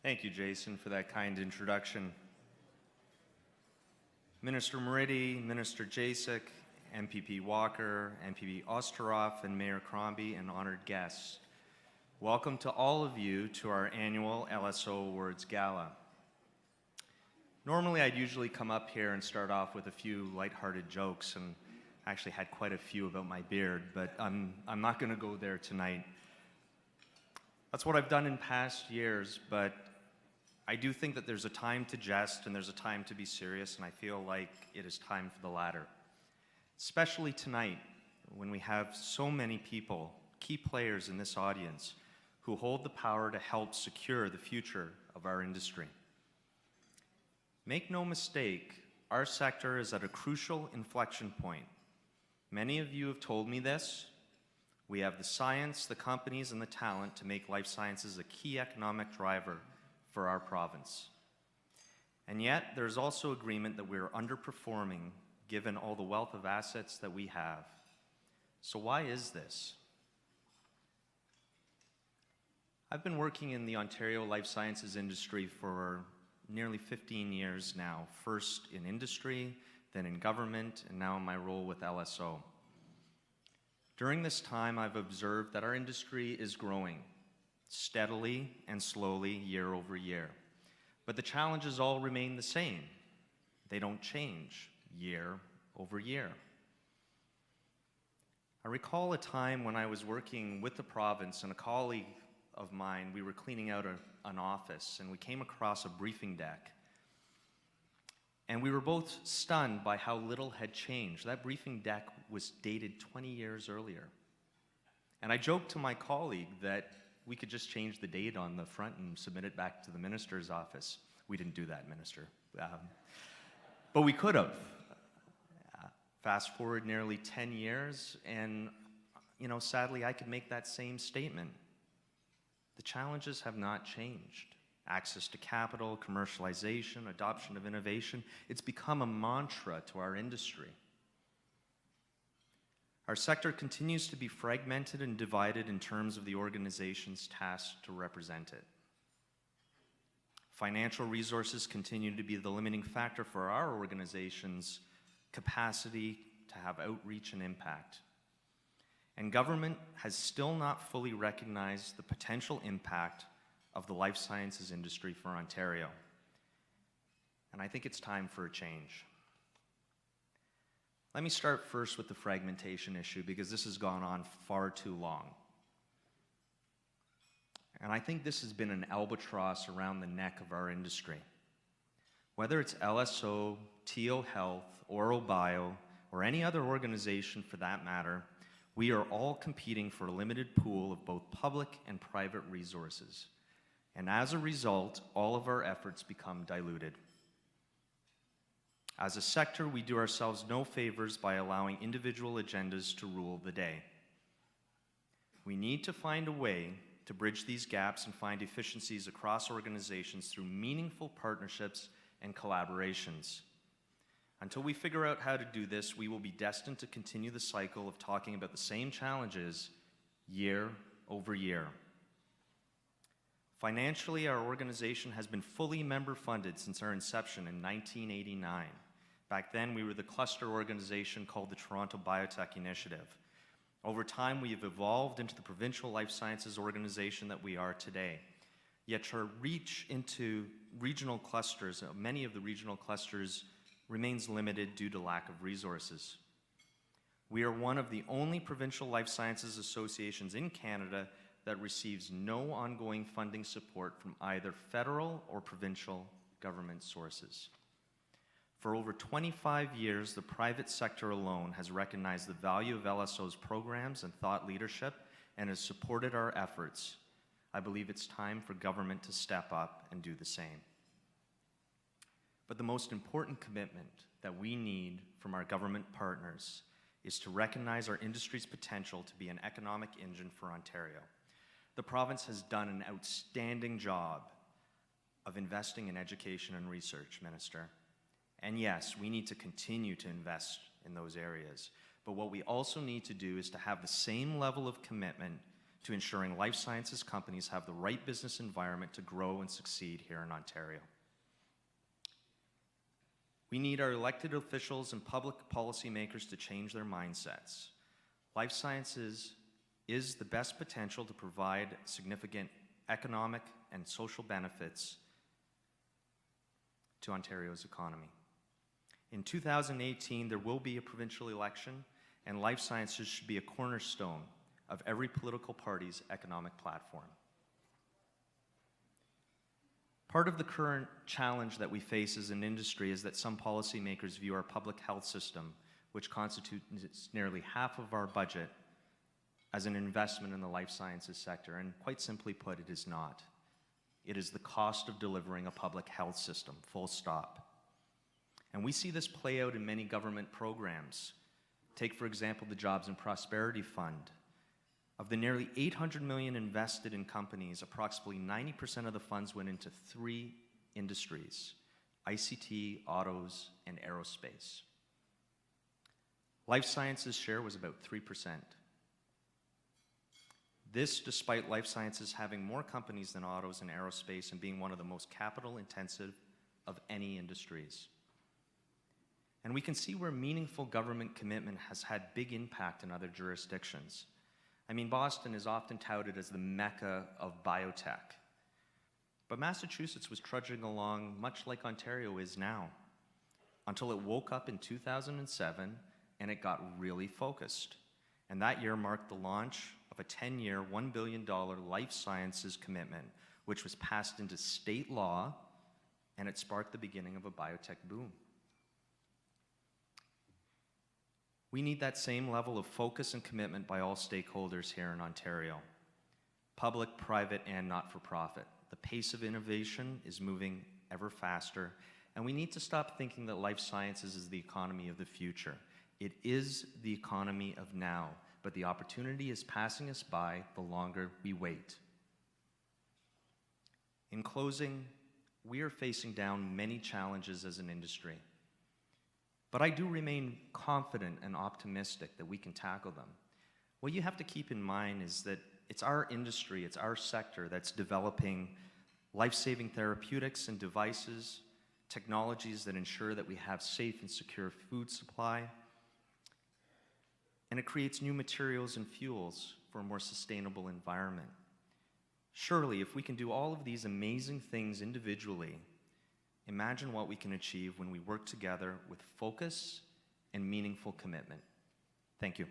Thank you, Jason, for that kind introduction. Minister Moridi, Minister Jasek, MPP Walker, MPP Osteroff, and Mayor Crombie, and honored guests. Welcome to all of you to our annual LSO Awards Gala. Normally, I'd usually come up here and start off with a few lighthearted jokes, and I actually had quite a few about my beard, but I'm not going to go there tonight. That's what I've done in past years, but I do think that there's a time to jest and there's a time to be serious, and I feel like it is time for the latter. Especially tonight, when we have so many people, key players in this audience, who hold the power to help secure the future of our industry. Make no mistake, our sector is at a crucial inflection point. Many of you have told me this. We have the science, the companies, and the talent to make life sciences a key economic driver for our province. And yet, there's also agreement that we're underperforming given all the wealth of assets that we have. So why is this? I've been working in the Ontario life sciences industry for nearly 15 years now, first in industry, then in government, and now in my role with LSO. During this time, I've observed that our industry is growing steadily and slowly year over year. But the challenges all remain the same. They don't change year over year. I recall a time when I was working with the province and a colleague of mine, we were cleaning out an office and we came across a briefing deck. And we were both stunned by how little had changed. That briefing deck was dated 20 years earlier. And I joked to my colleague that we could just change the date on the front and submit it back to the minister's office. We didn't do that, Minister. But we could have. Fast forward nearly 10 years, and sadly, I could make that same statement. The challenges have not changed. Access to capital, commercialization, adoption of innovation, it's become a mantra to our industry. Our sector continues to be fragmented and divided in terms of the organizations tasked to represent it. Financial resources continue to be the limiting factor for our organization's capacity to have outreach and impact. And government has still not fully recognized the potential impact of the life sciences industry for Ontario. And I think it's time for a change. Let me start first with the fragmentation issue because this has gone on far too long. And I think this has been an albatross around the neck of our industry. Whether it's LSO, TO Health, Oro Bio, or any other organization for that matter, we are all competing for a limited pool of both public and private resources. And as a result, all of our efforts become diluted. As a sector, we do ourselves no favors by allowing individual agendas to rule the day. We need to find a way to bridge these gaps and find efficiencies across organizations through meaningful partnerships and collaborations. Until we figure out how to do this, we will be destined to continue the cycle of talking about the same challenges year over year. Financially, our organization has been fully member-funded since our inception in 1989. Back then, we were the cluster organization called the Toronto Biotech Initiative. Over time, we have evolved into the provincial life sciences organization that we are today. Yet our reach into regional clusters, many of the regional clusters, remains limited due to lack of resources. We are one of the only provincial life sciences associations in Canada that receives no ongoing funding support from either federal or provincial government sources. For over 25 years, the private sector alone has recognized the value of LSO's programs and thought leadership and has supported our efforts. I believe it's time for government to step up and do the same. But the most important commitment that we need from our government partners is to recognize our industry's potential to be an economic engine for Ontario. The province has done an outstanding job of investing in education and research, Minister. And yes, we need to continue to invest in those areas. But what we also need to do is to have the same level of commitment to ensuring life sciences companies have the right business environment to grow and succeed here in Ontario. We need our elected officials and public policymakers to change their mindsets. Life sciences is the best potential to provide significant economic and social benefits to Ontario's economy. In 2018, there will be a provincial election, and life sciences should be a cornerstone of every political party's economic platform. Part of the current challenge that we face as an industry is that some policymakers view our public health system, which constitutes nearly half of our budget, as an investment in the life sciences sector, and quite simply put, it is not. It is the cost of delivering a public health system, full stop. And we see this play out in many government programs. Take, for example, the Jobs and Prosperity Fund. Of the nearly $800 million invested in companies, approximately 90% of the funds went into 3 industries: ICT, autos, and aerospace. Life sciences share was about 3%. This despite life sciences having more companies than autos and aerospace and being one of the most capital intensive of any industries. And we can see where meaningful government commitment has had big impact in other jurisdictions. I mean, Boston is often touted as the Mecca of biotech. But Massachusetts was trudging along much like Ontario is now, until it woke up in 2007 and it got really focused. And that year marked the launch of a 10-year, $1 billion life sciences commitment, which was passed into state law, and it sparked the beginning of a biotech boom. We need that same level of focus and commitment by all stakeholders here in Ontario, public, private, and not-for-profit. The pace of innovation is moving ever faster, and we need to stop thinking that life sciences is the economy of the future. It is the economy of now, but the opportunity is passing us by the longer we wait. In closing, we are facing down many challenges as an industry. But I do remain confident and optimistic that we can tackle them. What you have to keep in mind is that it's our industry, it's our sector that's developing life-saving therapeutics and devices, technologies that ensure that we have safe and secure food supply, and it creates new materials and fuels for a more sustainable environment. Surely, if we can do all of these amazing things individually, imagine what we can achieve when we work together with focus and meaningful commitment. Thank you.